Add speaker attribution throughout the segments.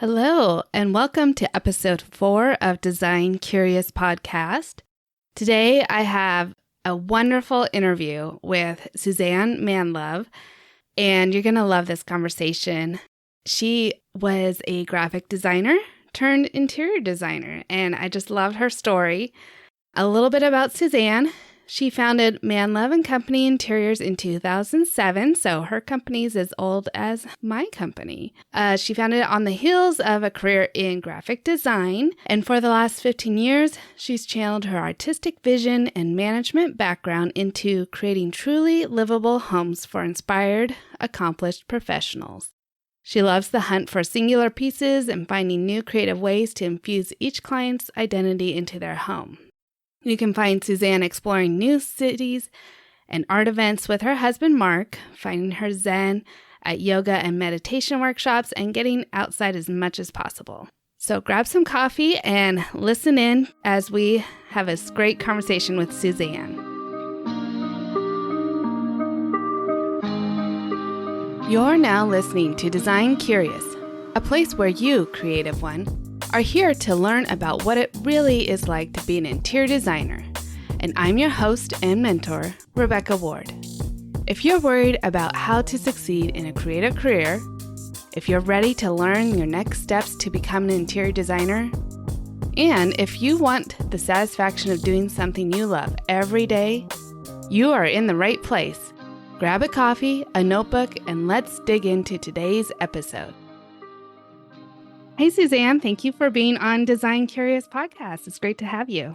Speaker 1: Hello, and welcome to episode 4 of Design Curious Podcast. Today, I have a wonderful interview with Suzanne Manlove, and you're going to love this conversation. She was a graphic designer turned interior designer, and I just loved her story. A little bit about Suzanne. She founded Manlove and Company Interiors in 2007, so her company's as old as my company. She founded it on the heels of a career in graphic design, and for the last 15 years, she's channeled her artistic vision and management background into creating truly livable homes for inspired, accomplished professionals. She loves the hunt for singular pieces and finding new creative ways to infuse each client's identity into their home. You can find Suzanne exploring new cities and art events with her husband, Mark, finding her zen at yoga and meditation workshops, and getting outside as much as possible. So grab some coffee and listen in as we have a great conversation with Suzanne. You're now listening to Design Curious, a place where you, creative one, are here to learn about what it really is like to be an interior designer. And I'm your host and mentor, Rebecca Ward. If you're worried about how to succeed in a creative career, if you're ready to learn your next steps to become an interior designer, and if you want the satisfaction of doing something you love every day, you are in the right place. Grab a coffee, a notebook, and let's dig into today's episode. Hey, Suzanne, thank you for being on Design Curious Podcast. It's great to have you.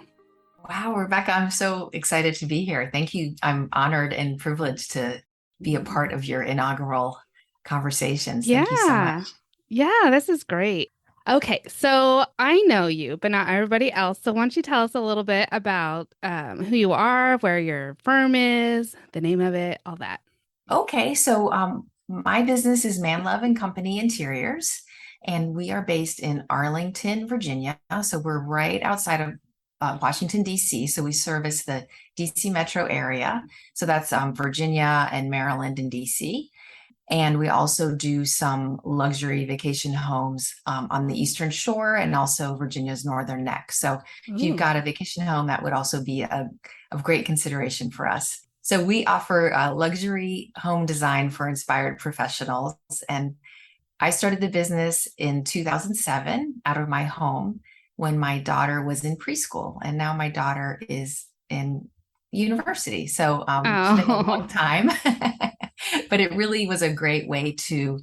Speaker 2: Wow, Rebecca, I'm so excited to be here. Thank you. I'm honored and privileged to be a part of your inaugural conversations. Thank you so much.
Speaker 1: Yeah, this is great. Okay, so I know you, but not everybody else. So why don't you tell us a little bit about who you are, where your firm is, the name of it, all that.
Speaker 2: Okay, so my business is Manlove and Company Interiors, and we are based in Arlington, Virginia. So we're right outside of Washington, D.C. So we service the D.C. metro area. So that's Virginia and Maryland and D.C. And we also do some luxury vacation homes on the Eastern Shore and also Virginia's Northern Neck. So if you've got a vacation home, that would also be of great consideration for us. So we offer luxury home design for inspired professionals. And I started the business in 2007 out of my home when my daughter was in preschool. And now my daughter is in university. So it's been a long time. But it really was a great way to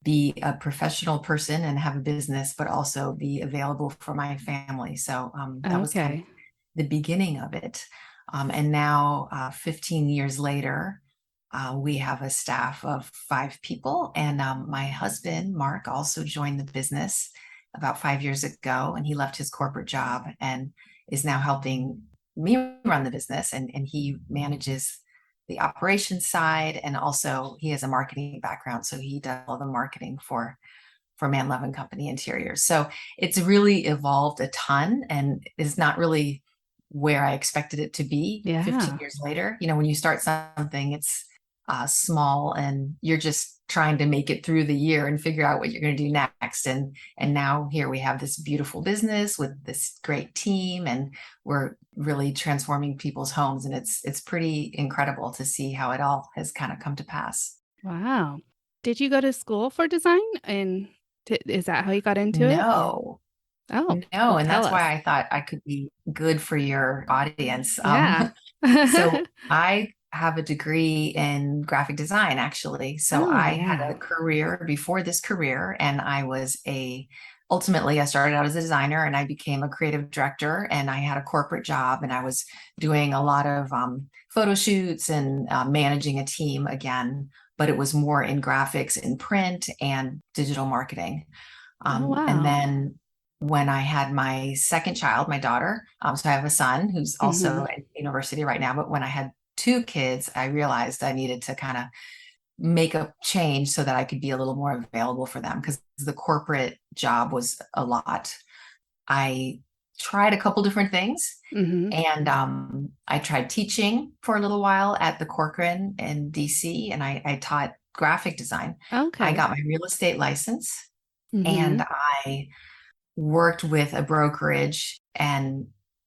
Speaker 2: be a professional person and have a business, but also be available for my family. So that was kind of the beginning of it. And now 15 years later, we have a staff of 5 people. And my husband, Mark, also joined the business about 5 years ago. And he left his corporate job and is now helping me run the business. And he manages the operations side. And also he has a marketing background. So he does all the marketing for Manlove and Company Interiors. So it's really evolved a ton and is not really where I expected it to be 15 years later. You know, when you start something, it's small and you're just trying to make it through the year and figure out what you're going to do next. And now here we have this beautiful business with this great team, and we're really transforming people's homes. And it's pretty incredible to see how it all has kind of come to pass.
Speaker 1: Wow. Did you go to school for design? And is that how you got into it?
Speaker 2: No.
Speaker 1: Oh,
Speaker 2: no. And that's why I thought I could be good for your audience.
Speaker 1: Yeah.
Speaker 2: So I have a degree in graphic design, actually. So I had a career before this career, and ultimately I started out as a designer and I became a creative director, and I had a corporate job, and I was doing a lot of photo shoots and managing a team again, but it was more in graphics, in print and digital marketing. And then when I had my second child, my daughter, so I have a son who's also at university right now, but when I had 2 kids, I realized I needed to kind of make a change so that I could be a little more available for them, because the corporate job was a lot. I tried a couple different things, and I tried teaching for a little while at the Corcoran in DC, and I taught graphic design. I got my real estate license
Speaker 1: Mm-hmm.
Speaker 2: And I worked with a brokerage and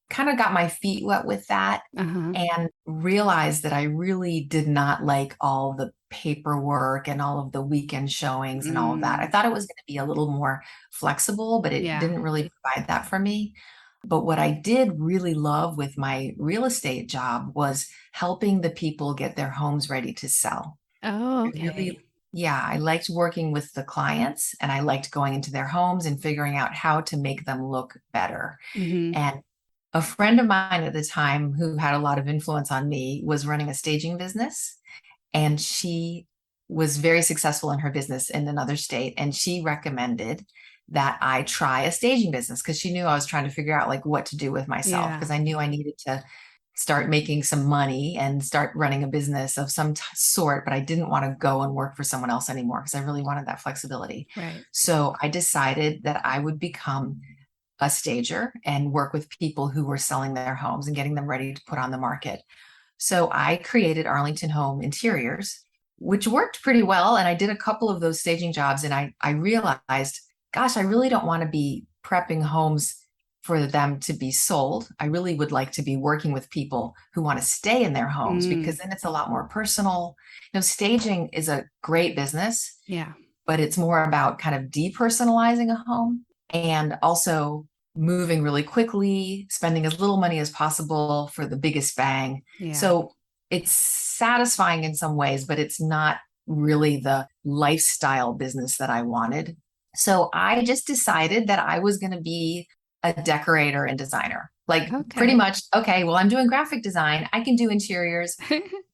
Speaker 2: kind of got my feet wet with that
Speaker 1: Uh-huh.
Speaker 2: and realized that I really did not like all the paperwork and all of the weekend showings and all of that. I
Speaker 1: Mm.
Speaker 2: thought it was going to be a little more flexible, but it
Speaker 1: Yeah.
Speaker 2: didn't really provide that for me. But what I did really love with my real estate job was helping the people get their homes ready to sell.
Speaker 1: Oh,
Speaker 2: I really,
Speaker 1: okay.
Speaker 2: yeah, I liked working with the clients and I liked going into their homes and figuring out how to make them look better.
Speaker 1: Mm-hmm.
Speaker 2: And a friend of mine at the time who had a lot of influence on me was running a staging business, and she was very successful in her business in another state. And she recommended that I try a staging business because she knew I was trying to figure out like what to do with myself
Speaker 1: Yeah.
Speaker 2: because I knew I needed to start making some money and start running a business of some sort, but I didn't want to go and work for someone else anymore because I really wanted that flexibility.
Speaker 1: Right.
Speaker 2: So I decided that I would become a stager and work with people who were selling their homes and getting them ready to put on the market. So I created Arlington Home Interiors, which worked pretty well. And I did a couple of those staging jobs. And I realized, gosh, I really don't want to be prepping homes for them to be sold. I really would like to be working with people who want to stay in their homes because
Speaker 1: Mm.
Speaker 2: then it's a lot more personal. Staging is a great business,
Speaker 1: Yeah.
Speaker 2: but it's more about kind of depersonalizing a home and also moving really quickly, spending as little money as possible for the biggest bang.
Speaker 1: Yeah.
Speaker 2: So it's satisfying in some ways, but it's not really the lifestyle business that I wanted. So I just decided that I was going to be a decorator and designer. Like pretty
Speaker 1: Okay.
Speaker 2: much, okay, well, I'm doing graphic design. I can do interiors.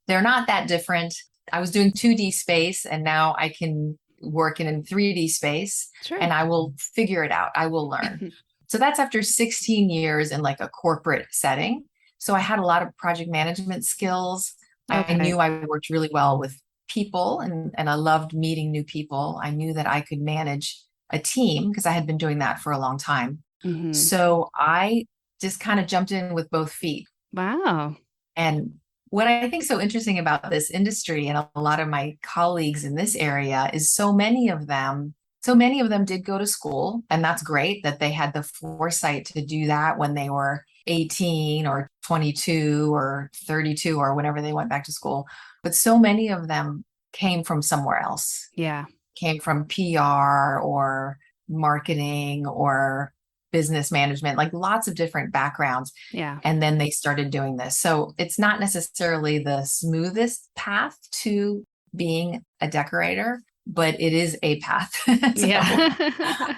Speaker 2: They're not that different. I was doing 2D space and now I can work in 3D space
Speaker 1: Sure.
Speaker 2: and I will figure it out. I will learn. So that's after 16 years in like a corporate setting. So I had a lot of project management skills. I
Speaker 1: Okay.
Speaker 2: knew I worked really well with people and I loved meeting new people. I knew that I could manage a team because I had been doing that for a long time.
Speaker 1: Mm-hmm.
Speaker 2: So I just kind of jumped in with both feet.
Speaker 1: Wow.
Speaker 2: And what I think so interesting about this industry and a lot of my colleagues in this area is so many of them did go to school, and that's great that they had the foresight to do that when they were 18 or 22 or 32 or whenever they went back to school. But so many of them came from somewhere else,
Speaker 1: Yeah.
Speaker 2: came from PR or marketing or business management, like lots of different backgrounds.
Speaker 1: Yeah.
Speaker 2: And then they started doing this. So it's not necessarily the smoothest path to being a decorator, but it is a path. So,
Speaker 1: Yeah.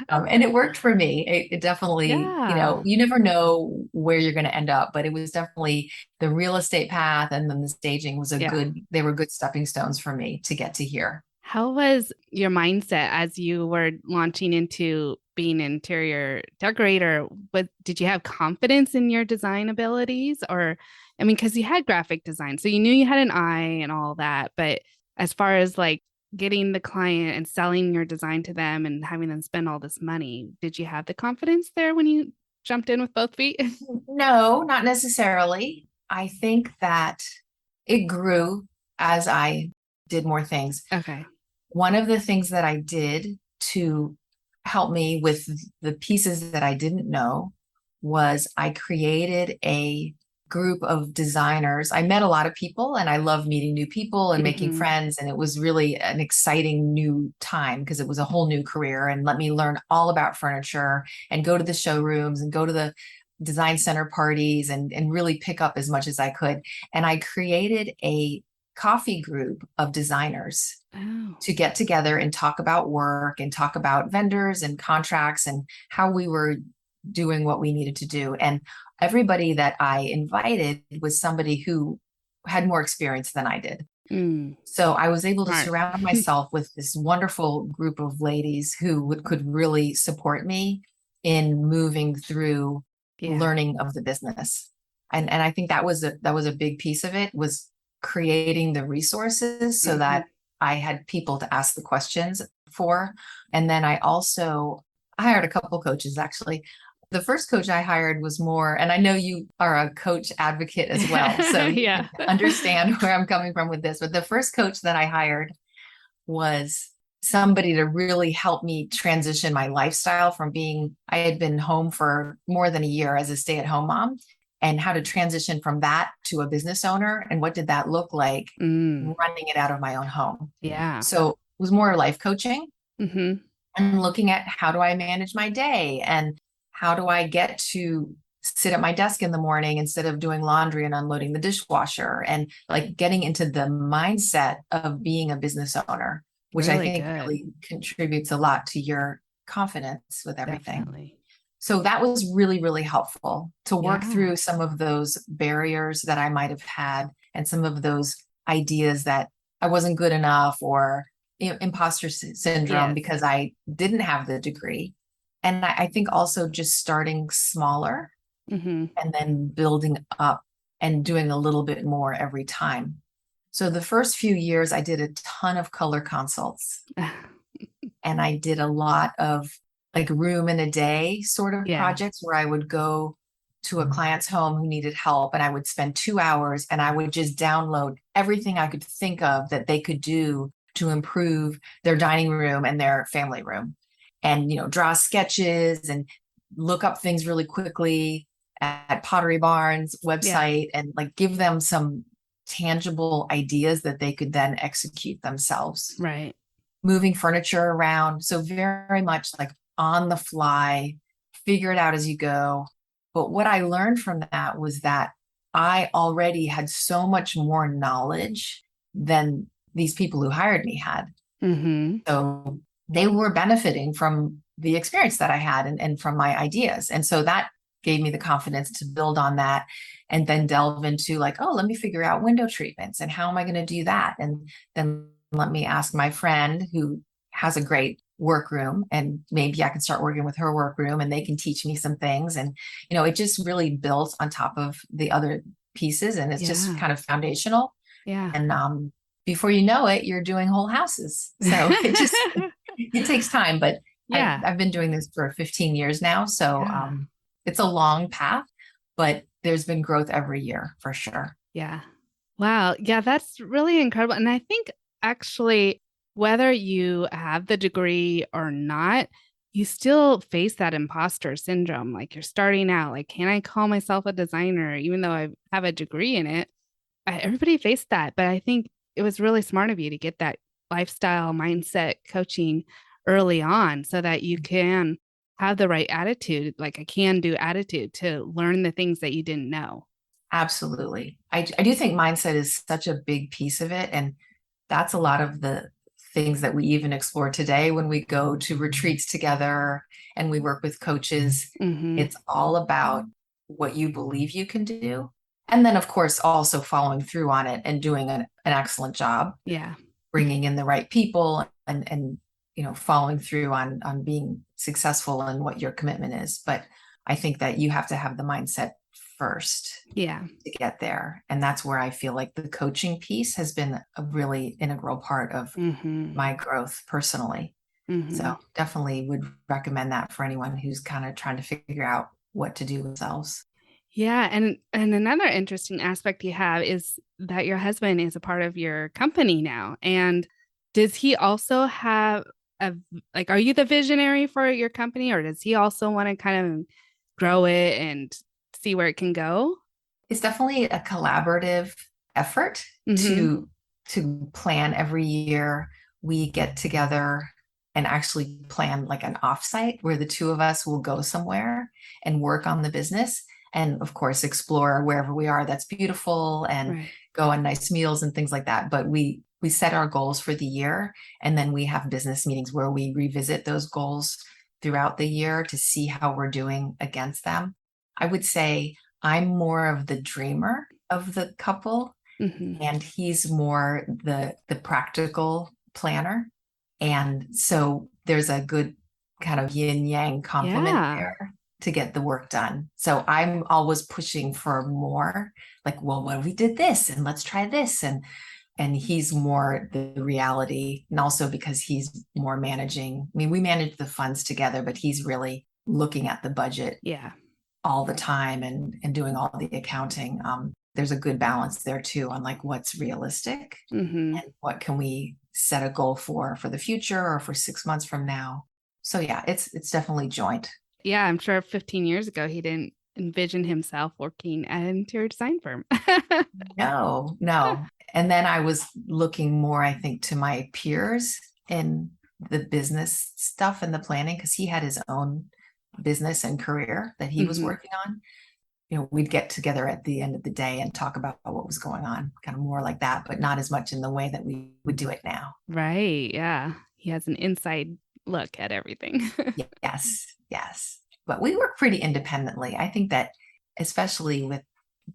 Speaker 2: and it worked for me. It definitely,
Speaker 1: Yeah.
Speaker 2: you never know where you're going to end up, but it was definitely the real estate path. And then the staging was
Speaker 1: Yeah.
Speaker 2: they were good stepping stones for me to get to here.
Speaker 1: How was your mindset as you were launching into being an interior decorator? But did you have confidence in your design abilities? Or, I mean, because you had graphic design, so you knew you had an eye and all that. But as far as like getting the client and selling your design to them and having them spend all this money, did you have the confidence there when you jumped in with both feet?
Speaker 2: No, not necessarily. I think that it grew as I did more things.
Speaker 1: Okay.
Speaker 2: One of the things that I did to help me with the pieces that I didn't know was I created a group of designers. I met a lot of people and I love meeting new people and making
Speaker 1: Hmm.
Speaker 2: friends. And it was really an exciting new time because it was a whole new career and let me learn all about furniture and go to the showrooms and go to the design center parties and really pick up as much as I could. And I created a coffee group of designers
Speaker 1: Oh.
Speaker 2: to get together and talk about work and talk about vendors and contracts and how we were doing what we needed to do. And everybody that I invited was somebody who had more experience than I did.
Speaker 1: Mm.
Speaker 2: So I was able to
Speaker 1: Smart.
Speaker 2: surround myself with this wonderful group of ladies who could really support me in moving through
Speaker 1: Yeah.
Speaker 2: learning of the business. And I think that was a big piece of it was creating the resources so
Speaker 1: Hmm.
Speaker 2: that I had people to ask the questions for. And then I hired a couple coaches actually. The first coach I hired was more, and I know you are a coach advocate as well, so you
Speaker 1: Yeah.
Speaker 2: can understand where I'm coming from with this. But the first coach that I hired was somebody to really help me transition my lifestyle from I had been home for more than a year as a stay-at-home mom, and how to transition from that to a business owner. And what did that look like
Speaker 1: Mm.
Speaker 2: running it out of my own home?
Speaker 1: Yeah.
Speaker 2: So it was more life coaching
Speaker 1: Mm-hmm.
Speaker 2: and looking at how do I manage my day and how do I get to sit at my desk in the morning instead of doing laundry and unloading the dishwasher, and like getting into the mindset of being a business owner, which I
Speaker 1: Really
Speaker 2: think
Speaker 1: good.
Speaker 2: really contributes a lot to your confidence with everything.
Speaker 1: Definitely.
Speaker 2: So that was really, really helpful to work
Speaker 1: Yeah.
Speaker 2: through some of those barriers that I might have had and some of those ideas that I wasn't good enough, or imposter syndrome
Speaker 1: Yes.
Speaker 2: because I didn't have the degree. And I think also just starting smaller
Speaker 1: Mm-hmm.
Speaker 2: and then building up and doing a little bit more every time. So the first few years, I did a ton of color consults, and I did a lot of like room in a day sort of
Speaker 1: Yeah.
Speaker 2: projects where I would go to a client's home who needed help, and I would spend 2 hours and I would just download everything I could think of that they could do to improve their dining room and their family room, and draw sketches and look up things really quickly at Pottery Barn's
Speaker 1: Yeah.
Speaker 2: website, and like give them some tangible ideas that they could then execute themselves,
Speaker 1: Right.
Speaker 2: moving furniture around. So very much like on the fly, figure it out as you go. But what I learned from that was that I already had so much more knowledge than these people who hired me had.
Speaker 1: Mm-hmm.
Speaker 2: So they were benefiting from the experience that I had, and from my ideas. And so that gave me the confidence to build on that and then delve into like, oh, let me figure out window treatments and how am I going to do that? And then let me ask my friend who has a great workroom, and maybe I can start working with her workroom and they can teach me some things. And, it just really built on top of the other pieces, and it's just
Speaker 1: Yeah.
Speaker 2: kind of foundational.
Speaker 1: Yeah.
Speaker 2: And before you know it, you're doing whole houses. So it takes time, but
Speaker 1: Yeah.
Speaker 2: I've been doing this for 15 years now. So
Speaker 1: Yeah.
Speaker 2: it's a long path, but there's been growth every year for sure.
Speaker 1: Yeah. Wow. Yeah, that's really incredible. And I think actually, whether you have the degree or not, you still face that imposter syndrome. Like you're starting out, like, can I call myself a designer, even though I have a degree in it? Everybody faced that. But I think it was really smart of you to get that lifestyle mindset coaching early on so that you can have the right attitude, like a can do attitude to learn the things that you didn't know.
Speaker 2: Absolutely. I do think mindset is such a big piece of it. And that's a lot of the things that we even explore today when we go to retreats together and we work with coaches.
Speaker 1: Mm-hmm.
Speaker 2: It's all about what you believe you can do. And then, of course, also following through on it and doing an excellent job,
Speaker 1: Yeah.
Speaker 2: bringing in the right people, and following through on being successful in what your commitment is. But I think that you have to have the mindset first
Speaker 1: Yeah.
Speaker 2: to get there. And that's where I feel like the coaching piece has been a really integral part of
Speaker 1: Mm-hmm.
Speaker 2: my growth personally.
Speaker 1: Mm-hmm.
Speaker 2: So definitely would recommend that for anyone who's kind of trying to figure out what to do themselves.
Speaker 1: Yeah, and another interesting aspect you have is that your husband is a part of your company now. And does he also have a like are you the visionary for your company, or does he also want to kind of grow it and see where it can go?
Speaker 2: It's definitely a collaborative effort
Speaker 1: Mm-hmm.
Speaker 2: to plan every year. We get together and actually plan like an offsite where the two of us will go somewhere and work on the business, and of course explore wherever we are that's beautiful, and
Speaker 1: Right.
Speaker 2: go on nice meals and things like that. But we set our goals for the year, and then we have business meetings where we revisit those goals throughout the year to see how we're doing against them. I would say I'm more of the dreamer of the couple,
Speaker 1: Mm-hmm.
Speaker 2: and he's more the practical planner. And so there's a good kind of yin yang complement
Speaker 1: Yeah.
Speaker 2: there to get the work done. So I'm always pushing for more, like, well, what if we did this and let's try this, and he's more the reality, and also because he's more managing. I mean, we manage the funds together, but he's really looking at the budget
Speaker 1: Yeah.
Speaker 2: all the time, and doing all the accounting. There's a good balance there too on like what's realistic
Speaker 1: Mm-hmm.
Speaker 2: and what can we set a goal for the future or for 6 months from now. So yeah, it's definitely joint.
Speaker 1: Yeah, I'm sure 15 years ago he didn't envision himself working at an interior design firm.
Speaker 2: No, no. And then I was looking more, I think, to my peers in the business stuff and the planning, because he had his own business and career that he was
Speaker 1: Mhm.
Speaker 2: working on. We'd get together at the end of the day and talk about what was going on, kind of more like that, but not as much in the way that we would do it now.
Speaker 1: Right. Yeah. He has an inside look at everything.
Speaker 2: Yes, yes. But we work pretty independently. I think that, especially with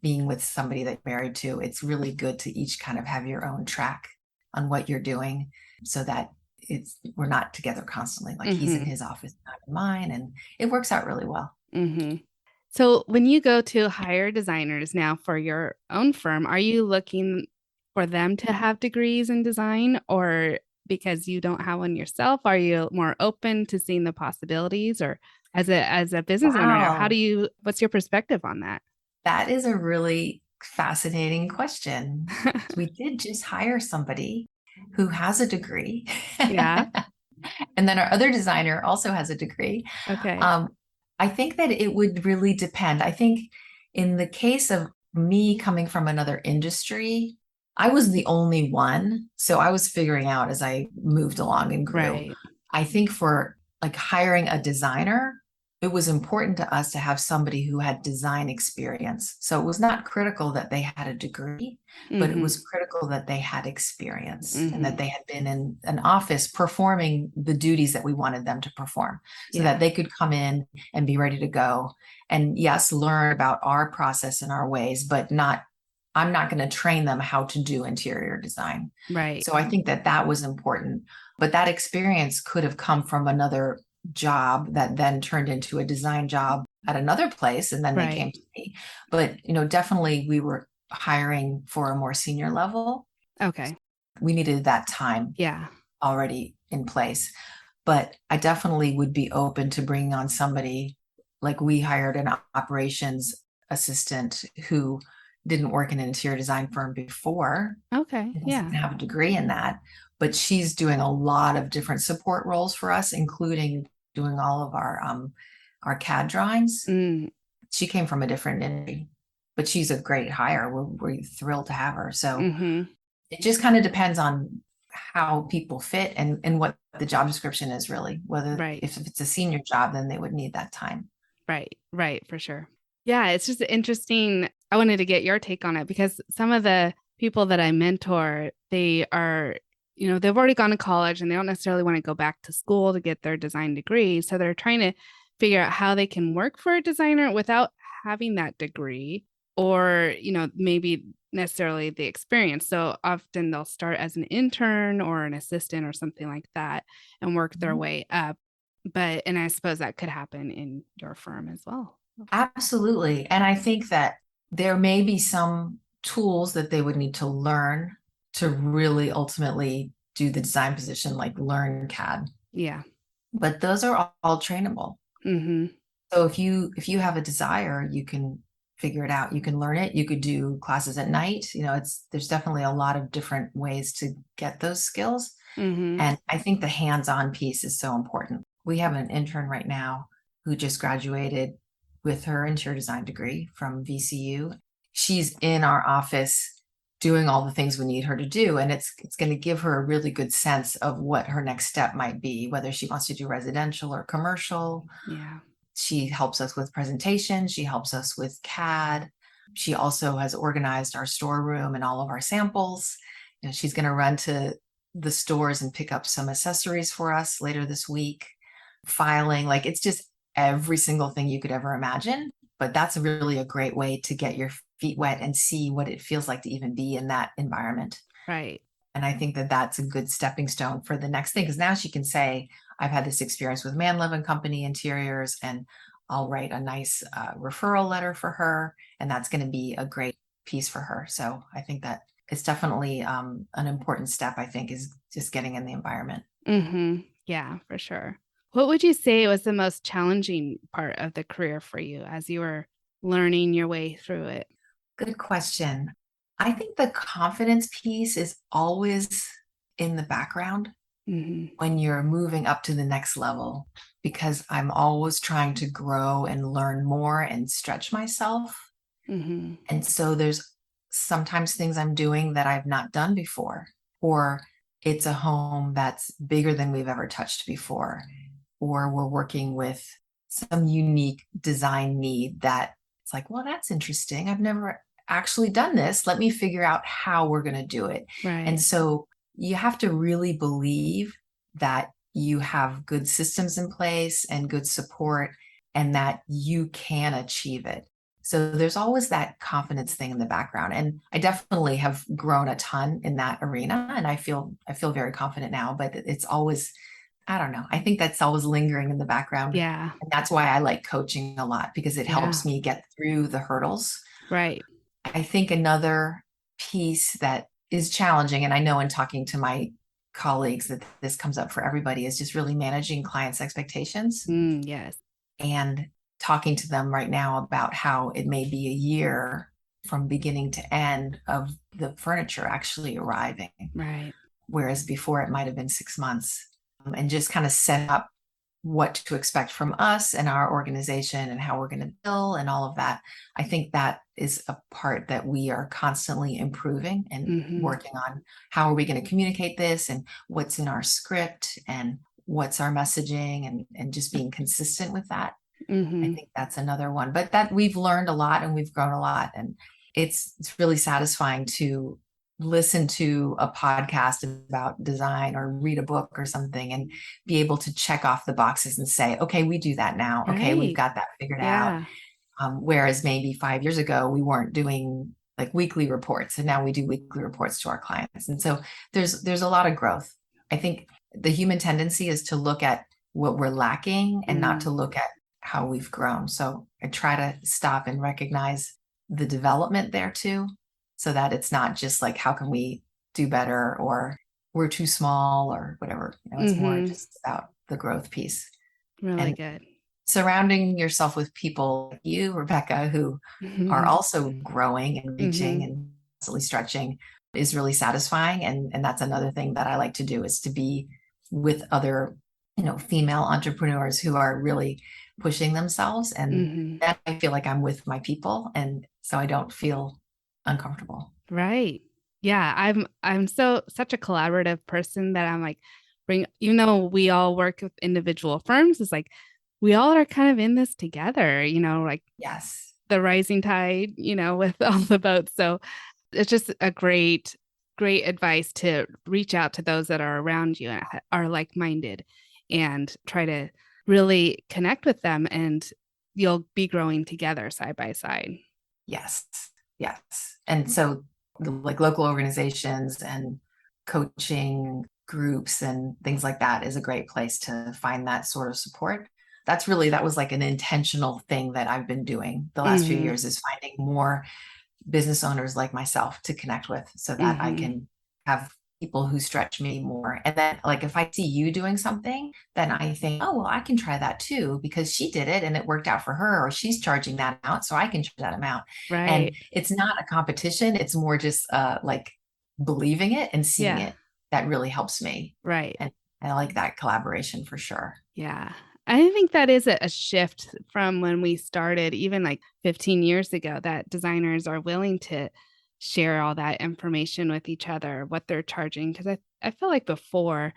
Speaker 2: being with somebody that you're married to, it's really good to each kind of have your own track on what you're doing so that we're not together constantly. Like he's in
Speaker 1: Mhm.
Speaker 2: his office, not in mine, and it works out really well.
Speaker 1: Mhm. So when you go to hire designers now for your own firm, are you looking for them to have degrees in design, or because you don't have one yourself, are you more open to seeing the possibilities? Or as a business owner,
Speaker 2: Wow,
Speaker 1: what's your perspective on that?
Speaker 2: that is a really fascinating question. We did just hire somebody who has a degree.
Speaker 1: Yeah.
Speaker 2: And then our other designer also has a degree.
Speaker 1: Okay.
Speaker 2: Um, I think that it would really depend. I think in the case of me coming from another industry, I was the only one. So I was figuring out as I moved along and grew.
Speaker 1: Right.
Speaker 2: I think for like hiring a designer, it was important to us to have somebody who had design experience. So it was not critical that they had a degree, but it was
Speaker 1: Mhm.
Speaker 2: critical that they had experience and that
Speaker 1: Mhm.
Speaker 2: they had been in an office performing the duties that we wanted them to perform so that
Speaker 1: Yeah.
Speaker 2: they could come in and be ready to go. And yes, learn about our process and our ways, but I'm not going to train them how to do interior design.
Speaker 1: Right.
Speaker 2: So I think that that was important. But that experience could have come from another job that then turned into a design job at another place. And then they
Speaker 1: Right.
Speaker 2: came to me. But, definitely we were hiring for a more senior level.
Speaker 1: Okay.
Speaker 2: We needed that time
Speaker 1: Yeah.
Speaker 2: already in place. But I definitely would be open to bringing on somebody like we hired an operations assistant who didn't work in an interior design firm before,
Speaker 1: Okay.
Speaker 2: and doesn't
Speaker 1: Yeah.
Speaker 2: have a degree in that, but she's doing a lot of different support roles for us, including doing all of our CAD drawings.
Speaker 1: Mm.
Speaker 2: She came from a different industry, but she's a great hire. We're thrilled to have her. So
Speaker 1: Mhm.
Speaker 2: it just kind of depends on how people fit and what the job description is really. Whether
Speaker 1: Right.
Speaker 2: if it's a senior job, then they would need that time.
Speaker 1: Right, right, for sure. Yeah, it's just interesting. I wanted to get your take on it because some of the people that I mentor, they are, they've already gone to college and they don't necessarily want to go back to school to get their design degree. So they're trying to figure out how they can work for a designer without having that degree or, maybe necessarily the experience. So often they'll start as an intern or an assistant or something like that and work their
Speaker 2: Mhm.
Speaker 1: way up. And I suppose that could happen in your firm as well.
Speaker 2: Absolutely. And I think that there may be some tools that they would need to learn to really ultimately do the design position, like learn CAD.
Speaker 1: Yeah.
Speaker 2: But those are all trainable.
Speaker 1: Mhm.
Speaker 2: So if you have a desire, you can figure it out. You can learn it. You could do classes at night. There's definitely a lot of different ways to get those skills.
Speaker 1: Mhm.
Speaker 2: And I think the hands-on piece is so important. We have an intern right now who just graduated with her interior design degree from VCU. She's in our office doing all the things we need her to do. And it's going to give her a really good sense of what her next step might be, whether she wants to do residential or commercial.
Speaker 1: Yeah.
Speaker 2: She helps us with presentation. She helps us with CAD. She also has organized our storeroom and all of our samples. She's going to run to the stores and pick up some accessories for us later this week. Filing, like it's just every single thing you could ever imagine. But that's really a great way to get your feet wet and see what it feels like to even be in that environment.
Speaker 1: Right.
Speaker 2: And I think that that's a good stepping stone for the next thing, because now she can say, I've had this experience with Manlove and Company Interiors, and I'll write a nice referral letter for her. And that's going to be a great piece for her. So I think that it's definitely an important step, I think, is just getting in the environment.
Speaker 1: Mhm. Yeah, for sure. What would you say was the most challenging part of the career for you as you were learning your way through it?
Speaker 2: Good question. I think the confidence piece is always in the background
Speaker 1: Mm-hmm.
Speaker 2: when you're moving up to the next level, because I'm always trying to grow and learn more and stretch myself.
Speaker 1: Mm-hmm.
Speaker 2: And so there's sometimes things I'm doing that I've not done before, or it's a home that's bigger than we've ever touched before, or we're working with some unique design need that it's like, well, that's interesting. I've never actually done this. Let me figure out how we're going to do it. And
Speaker 1: Right.
Speaker 2: so you have to really believe that you have good systems in place and good support and that you can achieve it. So there's always that confidence thing in the background. And I definitely have grown a ton in that arena. And I feel very confident now, but it's always, I don't know. I think that's always lingering in the background.
Speaker 1: Yeah.
Speaker 2: And that's why I like coaching a lot because it
Speaker 1: Yeah.
Speaker 2: helps me get through the hurdles.
Speaker 1: Right.
Speaker 2: I think another piece that is challenging, and I know in talking to my colleagues that this comes up for everybody, is just really managing clients' expectations
Speaker 1: Yes.
Speaker 2: and talking to them right now about how it may be a year from beginning to end of the furniture actually arriving,
Speaker 1: Right.
Speaker 2: whereas before it might have been 6 months, and just kind of set up what to expect from us and our organization and how we're going to bill and all of that. I think that is a part that we are constantly improving and
Speaker 1: Mm-hmm.
Speaker 2: working on. How are we going to communicate this and what's in our script and what's our messaging, and just being consistent with that. I
Speaker 1: Mm-hmm.
Speaker 2: think that's another one, but that we've learned a lot and we've grown a lot. And it's really satisfying to listen to a podcast about design or read a book or something and be able to check off the boxes and say, okay, we do that now. Okay, we've
Speaker 1: Right.
Speaker 2: got that figured out.
Speaker 1: Yeah.
Speaker 2: Whereas maybe 5 years ago, we weren't doing like weekly reports, and now we do weekly reports to our clients. And so there's a lot of growth. I think the human tendency is to look at what we're lacking and not to look at how we've grown. So I try to stop and recognize the development there too, so that it's not just like, how can we do better, or we're too small or whatever. It's more
Speaker 1: Mm-hmm.
Speaker 2: just about the growth piece.
Speaker 1: Really
Speaker 2: And
Speaker 1: good.
Speaker 2: surrounding yourself with people like you, Rebecca, who are
Speaker 1: Mm-hmm.
Speaker 2: also growing and reaching
Speaker 1: Mm-hmm.
Speaker 2: and constantly stretching, is really satisfying. And that's another thing that I like to do, is to be with other, female entrepreneurs who are really pushing themselves. And
Speaker 1: Mm-hmm.
Speaker 2: that I feel like I'm with my people. And so I don't feel uncomfortable.
Speaker 1: Right. Yeah, I'm such a collaborative person that I'm like even though we all work with individual firms, it's like we all are kind of in this together, like
Speaker 2: Yes.
Speaker 1: the rising tide, with all the boats. So it's just a great advice to reach out to those that are around you and are like-minded and try to really connect with them, and you'll be growing together side by side.
Speaker 2: Yes. Yes. And so like local organizations and coaching groups and things like that is a great place to find that sort of support. That was like an intentional thing that I've been doing the last few
Speaker 1: Mm-hmm.
Speaker 2: years, is finding more business owners like myself to connect with so that I
Speaker 1: Mm-hmm.
Speaker 2: can have people who stretch me more. And then, like, if I see you doing something, then I think, oh, well, I can try that too, because she did it and it worked out for her, or she's charging that out, so I can charge that amount. And
Speaker 1: Right.
Speaker 2: it's not a competition, it's more just like believing it and seeing
Speaker 1: Yeah.
Speaker 2: it. That really helps me.
Speaker 1: Right.
Speaker 2: And I like that collaboration for sure.
Speaker 1: Yeah. I think that is a shift from when we started, even like 15 years ago, that designers are willing to share all that information with each other, what they're charging. Because I feel like before,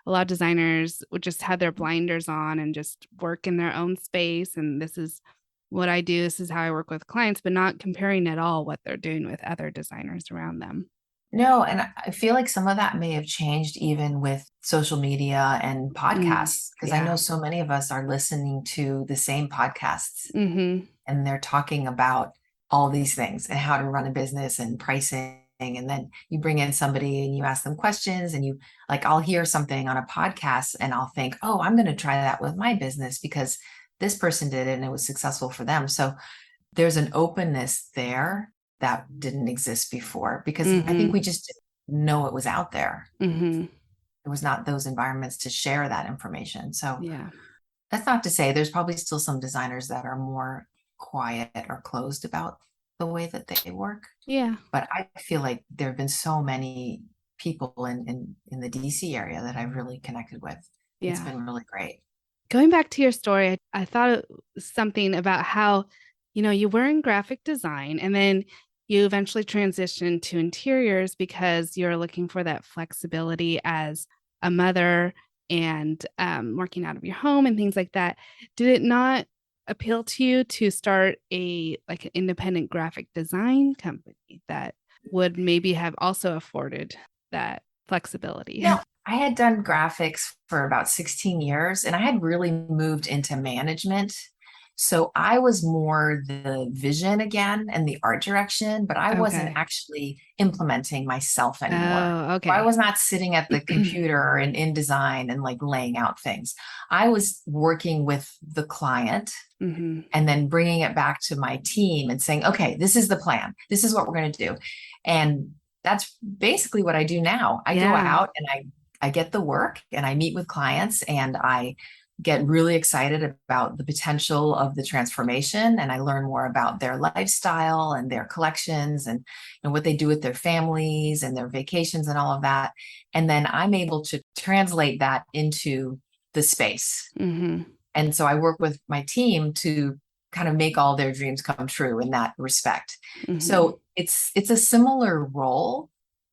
Speaker 1: a lot of designers would just have their blinders on and just work in their own space. And this is what I do. This is how I work with clients, but not comparing at all what they're doing with other designers around them.
Speaker 2: No, and I feel like some of that may have changed even with social media and podcasts, because I
Speaker 1: Yeah.
Speaker 2: know so many of us are listening to the same podcasts,
Speaker 1: Mm-hmm.
Speaker 2: and they're talking about all these things and how to run a business and pricing. And then you bring in somebody and you ask them questions, and I'll hear something on a podcast and I'll think, oh, I'm going to try that with my business because this person did it and it was successful for them. So there's an openness there that didn't exist before, because I think
Speaker 1: Mm-hmm.
Speaker 2: we just didn't know it was out there.
Speaker 1: Mm-hmm.
Speaker 2: There was not those environments to share that information. So
Speaker 1: Yeah.
Speaker 2: that's not to say there's probably still some designers that are more quiet or closed about the way that they work.
Speaker 1: Yeah.
Speaker 2: But I feel like there have been so many people in the DC area that I've really connected with. It's
Speaker 1: Yeah.
Speaker 2: been really great.
Speaker 1: Going back to your story, I thought something about how, you were in graphic design and then you eventually transitioned to interiors because you're looking for that flexibility as a mother and working out of your home and things like that. Did it not appeal to you to start an independent graphic design company that would maybe have also afforded that flexibility?
Speaker 2: No, I had done graphics for about 16 years and I had really moved into management. So I was more the vision again and the art direction, but I wasn't
Speaker 1: Okay.
Speaker 2: actually implementing myself anymore.
Speaker 1: Oh,
Speaker 2: So I
Speaker 1: okay.
Speaker 2: was not sitting at the computer and in design and like laying out things. I was working with the client
Speaker 1: Hmm.
Speaker 2: and then bringing it back to my team and saying, okay, this is the plan. This is what we're going to do. And that's basically what I do now. I go
Speaker 1: Yeah.
Speaker 2: out and I get the work and I meet with clients and I get really excited about the potential of the transformation and I learn more about their lifestyle and their collections and what they do with their families and their vacations and all of that. And then I'm able to translate that into the space.
Speaker 1: Hmm.
Speaker 2: And so I work with my team to kind of make all their dreams come true in that respect.
Speaker 1: Hmm.
Speaker 2: So it's a similar role,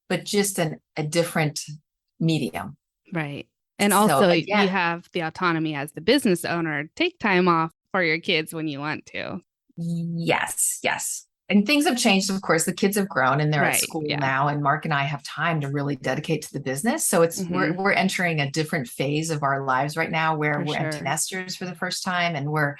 Speaker 2: but just a different medium.
Speaker 1: Right. And
Speaker 2: So
Speaker 1: also, you
Speaker 2: again,
Speaker 1: have the autonomy as the business owner. Take time off for your kids when you want to.
Speaker 2: yes, yes. And things have changed, of course. The kids have grown and they're at
Speaker 1: Right.
Speaker 2: school
Speaker 1: Yeah.
Speaker 2: now, and Mark and I have time to really dedicate to the business. So it's
Speaker 1: Hmm.
Speaker 2: we're entering a different phase of our lives right now where
Speaker 1: For
Speaker 2: we're empty
Speaker 1: sure.
Speaker 2: nesters for the first time and we're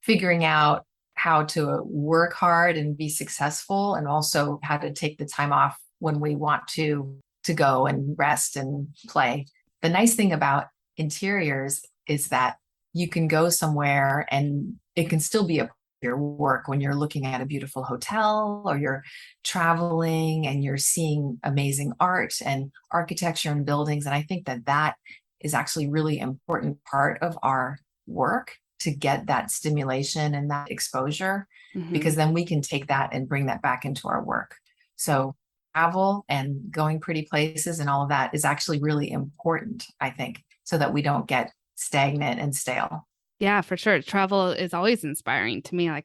Speaker 2: figuring out how to work hard and be successful and also how to take the time off when we want to go and rest and play. The nice thing about interiors is that you can go somewhere and it can still be a your work when you're looking at a beautiful hotel or you're traveling and you're seeing amazing art and architecture and buildings. And I think that that is actually really important part of our work to get that stimulation and that exposure,
Speaker 1: Hmm.
Speaker 2: because then we can take that and bring that back into our work. So travel and going pretty places and all of that is actually really important, I think, so that we don't get stagnant and stale.
Speaker 1: Yeah, for sure. Travel is always inspiring to me. Oh,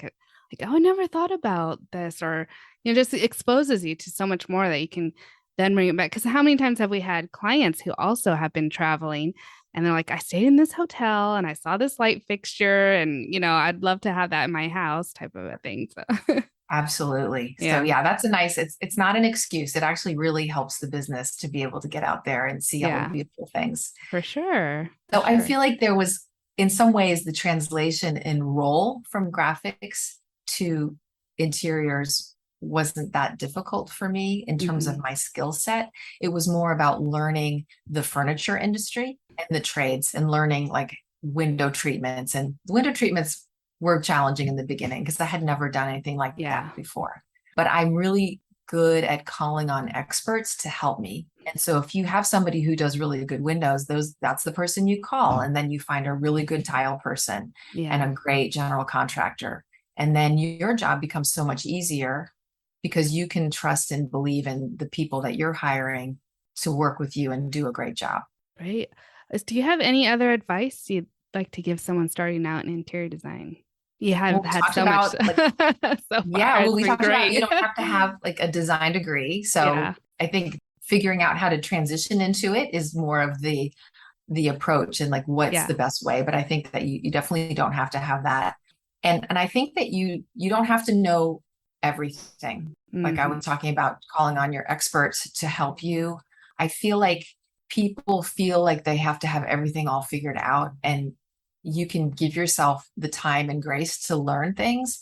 Speaker 1: I never thought about this, or just exposes you to so much more that you can then bring it back. Because how many times have we had clients who also have been traveling, and they're like, "I stayed in this hotel and I saw this light fixture, and I'd love to have that in my house," type of a thing. So,
Speaker 2: Absolutely. So
Speaker 1: yeah,
Speaker 2: yeah, that's a nice, it's not an excuse. It actually really helps the business to be able to get out there and see all the
Speaker 1: yeah,
Speaker 2: beautiful things.
Speaker 1: for sure, for
Speaker 2: So I
Speaker 1: sure.
Speaker 2: feel like there was, in some ways, the translation in role from graphics to interiors wasn't that difficult for me in terms of
Speaker 1: Hmm.
Speaker 2: my skill set. It was more about learning the furniture industry and the trades and learning like window treatments. And window treatments were challenging in the beginning because I had never done anything like that
Speaker 1: Yeah,
Speaker 2: before. But I'm really good at calling on experts to help me. And so if you have somebody who does really good windows, that's the person you call. And then you find a really good tile person and
Speaker 1: yeah.
Speaker 2: a great general contractor. And then your job becomes so much easier because you can trust and believe in the people that you're hiring to work with you and do a great job.
Speaker 1: Right. Do you have any other advice you'd like to give someone starting out in interior design? You have
Speaker 2: Well, we
Speaker 1: had
Speaker 2: talked
Speaker 1: so much
Speaker 2: about like,
Speaker 1: so far.
Speaker 2: yeah, well,
Speaker 1: It's
Speaker 2: we
Speaker 1: been
Speaker 2: talked about you
Speaker 1: great.
Speaker 2: don't have to have like a design degree. So
Speaker 1: Yeah.
Speaker 2: I think figuring out how to transition into it is more of the approach and like what's
Speaker 1: Yeah.
Speaker 2: the best way. But I think that you definitely don't have to have that. And I think that you don't have to know everything. Like I
Speaker 1: Hmm.
Speaker 2: was talking about calling on your experts to help you. I feel like people feel like they have to have everything all figured out, and you can give yourself the time and grace to learn things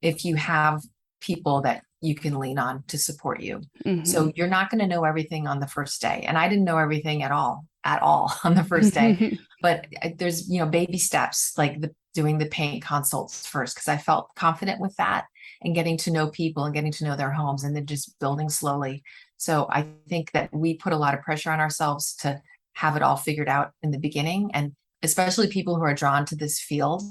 Speaker 2: if you have people that you can lean on to support you.
Speaker 1: Hmm.
Speaker 2: So you're not going to know everything on the first day. And I didn't know everything at all on the first day. But there's, baby steps like doing the paint consults first, because I felt confident with that and getting to know people and getting to know their homes and then just building slowly. So I think that we put a lot of pressure on ourselves to have it all figured out in the beginning. And especially people who are drawn to this field,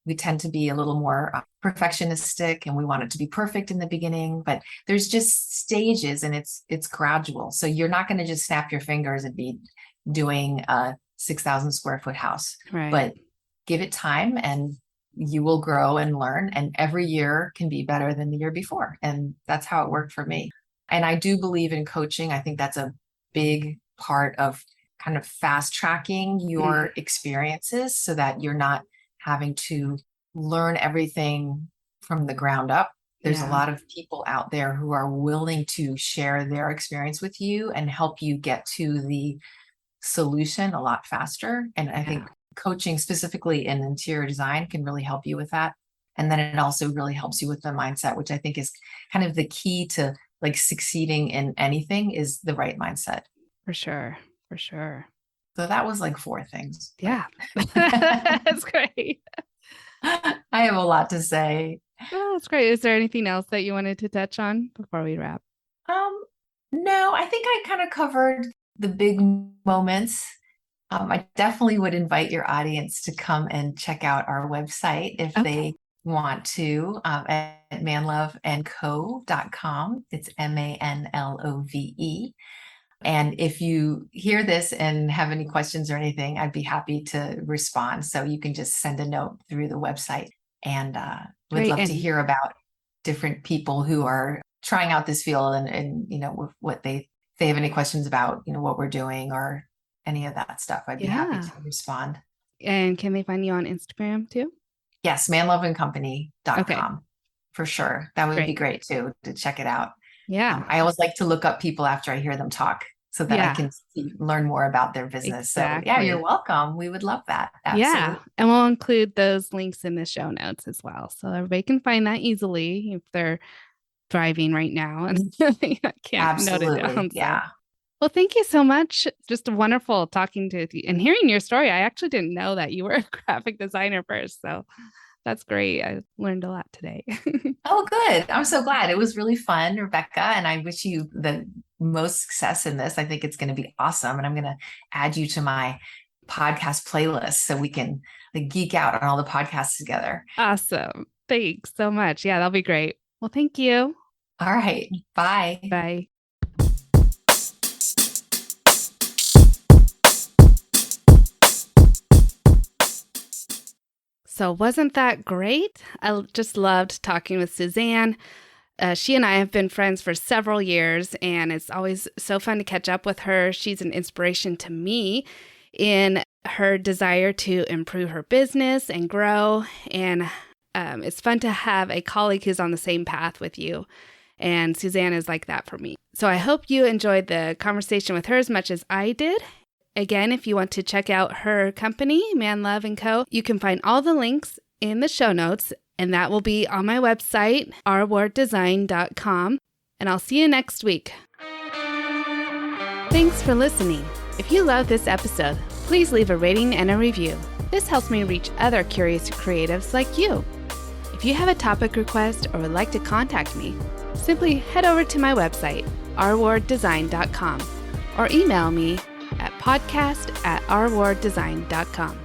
Speaker 2: we tend to be a little more perfectionistic, and we want it to be perfect in the beginning, but there's just stages, and it's gradual. So you're not going to just snap your fingers and be doing a 6,000 square foot house,
Speaker 1: Right.
Speaker 2: but give it time and you will grow and learn. And every year can be better than the year before. And that's how it worked for me. And I do believe in coaching. I think that's a big part of kind of fast tracking your experiences so that you're not having to learn everything from the ground up. There's a lot of people out there who are willing to share their experience with you and help you get to the solution a lot faster. And I think coaching specifically in interior design can really help you with that. And then it also really helps you with the mindset, which I think is kind of the key to like succeeding in anything, is the right mindset.
Speaker 1: For sure. For sure.
Speaker 2: So that was like 4 things.
Speaker 1: Yeah. That's great.
Speaker 2: I have a lot to say.
Speaker 1: Oh, that's great. Is there anything else that you wanted to touch on before we wrap?
Speaker 2: No, I think I kind of covered the big moments. I definitely would invite your audience to come and check out our website if they want to, at manloveandco.com. It's MANLOVE. And if you hear this and have any questions or anything, I'd be happy to respond. So you can just send a note through the website, and would love to hear about different people who are trying out this field and you know, what they have any questions about, you know, what we're doing or any of that stuff. I'd be happy to respond.
Speaker 1: And can they find you on Instagram too?
Speaker 2: Yes, manloveandcompany.com for sure. That would be great too, to check it out.
Speaker 1: Yeah.
Speaker 2: I always like to look up people after I hear them talk so that I can learn more about their business.
Speaker 1: Exactly.
Speaker 2: So yeah, you're welcome. We would love that. Absolutely.
Speaker 1: Yeah. And we'll include those links in the show notes as well. So everybody can find that easily if they're driving right now and can't note it down.
Speaker 2: Yeah.
Speaker 1: Well, thank you so much. Just wonderful talking to you and hearing your story. I actually didn't know that you were a graphic designer first. So that's great. I learned a lot today.
Speaker 2: Oh, good. I'm so glad. It was really fun, Rebecca. And I wish you the most success in this. I think it's going to be awesome. And I'm going to add you to my podcast playlist so we can like geek out on all the podcasts together.
Speaker 1: Awesome. Thanks so much. Yeah, that'll be great. Well, thank you.
Speaker 2: All right. Bye.
Speaker 1: Bye. So wasn't that great? I just loved talking with Suzanne. She and I have been friends for several years, and it's always so fun to catch up with her. She's an inspiration to me in her desire to improve her business and grow. And it's fun to have a colleague who's on the same path with you. And Suzanne is like that for me. So I hope you enjoyed the conversation with her as much as I did. Again, if you want to check out her company, Manlove & Co., you can find all the links in the show notes, and that will be on my website, rwarddesign.com. And I'll see you next week. Thanks for listening. If you love this episode, please leave a rating and a review. This helps me reach other curious creatives like you. If you have a topic request or would like to contact me, simply head over to my website, rwarddesign.com, or email me at podcast@rwarddesign.com.